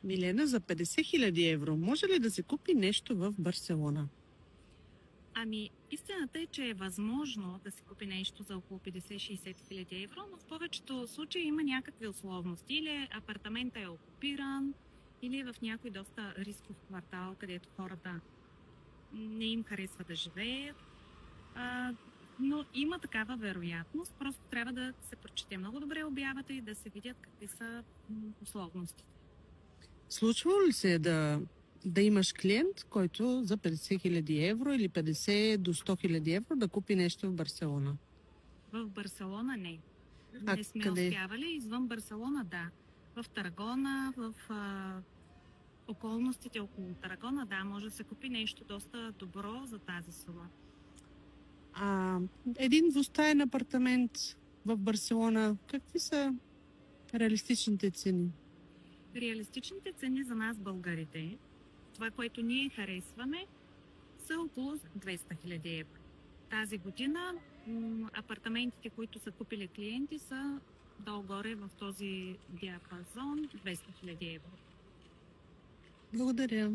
Милена, за 50 хиляди евро може ли да се купи нещо в Барселона? Ами, истината е, че е възможно да се купи нещо за около 50-60 хиляди евро, но в повечето случаи има някакви условности. Или апартамента е окупиран, или е в някой доста рисков квартал, където хората не им харесва да живеят. Но има такава вероятност. Просто трябва да се прочете много добре обявата и да се видят какви са условностите. Случва ли се да имаш клиент, който за 50 хиляди евро или 50 до 100 хиляди евро да купи нещо в Барселона? В Барселона не. А Не сме къде? успявали. Извън Барселона да. В Тарагона, в околностите около Тарагона, да, може да се купи нещо доста добро за тази сума. Един двустаен апартамент в Барселона, какви са реалистичните цени? Реалистичните цени за нас, българите, това, което ние харесваме, са около 200 хиляди евро. Тази година апартаментите, които са купили клиенти, са долу-горе в този диапазон 200 хиляди евро. Благодаря.